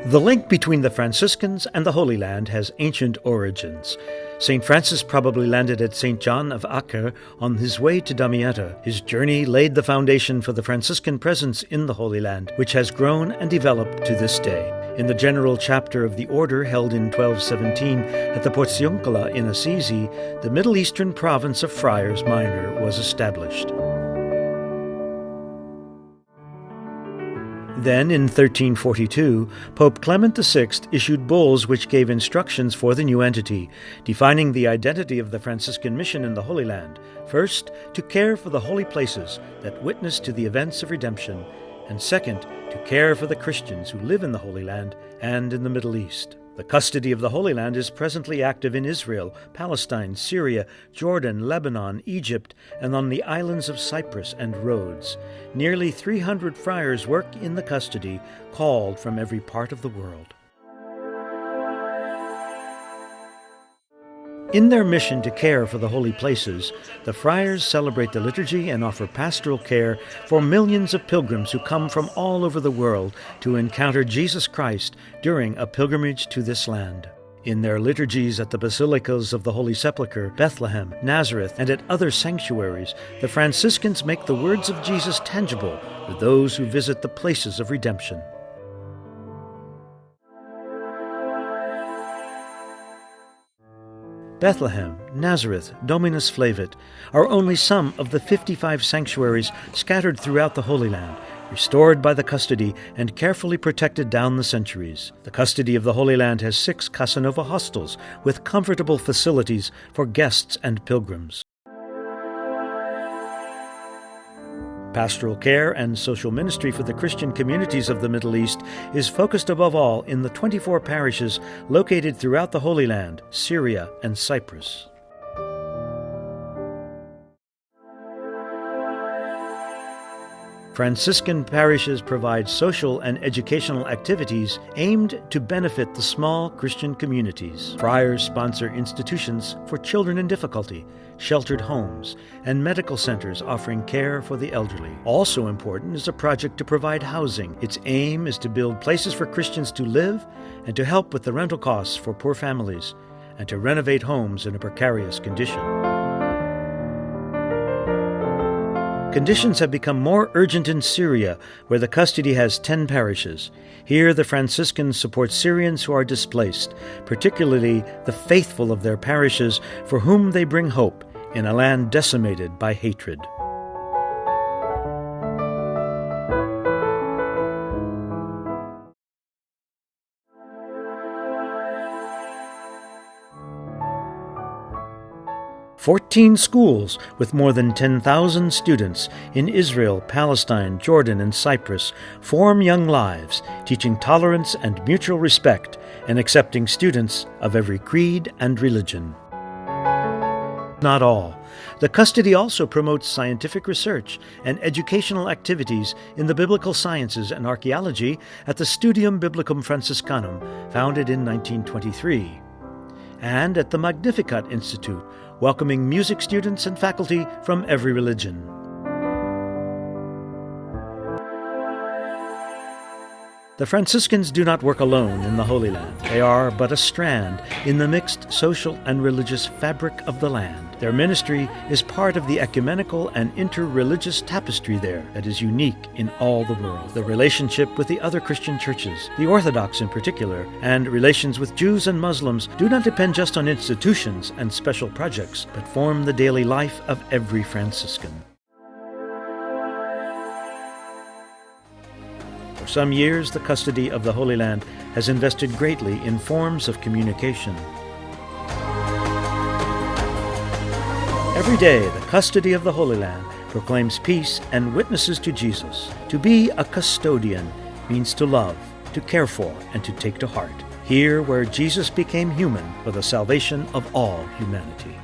The link between the Franciscans and the Holy Land has ancient origins. St. Francis probably landed at St. John of Acre on his way to Damietta. His journey laid the foundation for the Franciscan presence in the Holy Land, which has grown and developed to this day. In the general chapter of the order held in 1217 at the Porziuncola in Assisi, the Middle Eastern province of Friars Minor was established. Then, in 1342, Pope Clement VI issued bulls which gave instructions for the new entity, defining the identity of the Franciscan mission in the Holy Land. First, to care for the holy places that witness to the events of redemption, and second, to care for the Christians who live in the Holy Land and in the Middle East. The custody of the Holy Land is presently active in Israel, Palestine, Syria, Jordan, Lebanon, Egypt, and on the islands of Cyprus and Rhodes. Nearly 300 friars work in the custody, called from every part of the world. In their mission to care for the holy places, the friars celebrate the liturgy and offer pastoral care for millions of pilgrims who come from all over the world to encounter Jesus Christ during a pilgrimage to this land. In their liturgies at the basilicas of the Holy Sepulchre, Bethlehem, Nazareth, and at other sanctuaries, the Franciscans make the words of Jesus tangible for those who visit the places of redemption. Bethlehem, Nazareth, Dominus Flavit are only some of the 55 sanctuaries scattered throughout the Holy Land, restored by the custody and carefully protected down the centuries. The custody of the Holy Land has 6 Casanova hostels with comfortable facilities for guests and pilgrims. Pastoral care and social ministry for the Christian communities of the Middle East is focused above all in the 24 parishes located throughout the Holy Land, Syria, and Cyprus. Franciscan parishes provide social and educational activities aimed to benefit the small Christian communities. Friars sponsor institutions for children in difficulty, sheltered homes, and medical centers offering care for the elderly. Also important is a project to provide housing. Its aim is to build places for Christians to live and to help with the rental costs for poor families, and to renovate homes in a precarious condition. Conditions have become more urgent in Syria, where the custody has 10 parishes. Here the Franciscans support Syrians who are displaced, particularly the faithful of their parishes for whom they bring hope in a land decimated by hatred. "14 schools with more than 10,000 students in Israel, Palestine, Jordan, and Cyprus form young lives, teaching tolerance and mutual respect and accepting students of every creed and religion." Not all. The custody also promotes scientific research and educational activities in the biblical sciences and archaeology at the Studium Biblicum Franciscanum, founded in 1923, and at the Magnificat Institute, welcoming music students and faculty from every religion. The Franciscans do not work alone in the Holy Land. They are but a strand in the mixed social and religious fabric of the land. Their ministry is part of the ecumenical and interreligious tapestry there that is unique in all the world. The relationship with the other Christian churches, the Orthodox in particular, and relations with Jews and Muslims do not depend just on institutions and special projects, but form the daily life of every Franciscan. For some years, the custody of the Holy Land has invested greatly in forms of communication. Every day, the custody of the Holy Land proclaims peace and witnesses to Jesus. To be a custodian means to love, to care for, and to take to heart. Here where Jesus became human for the salvation of all humanity.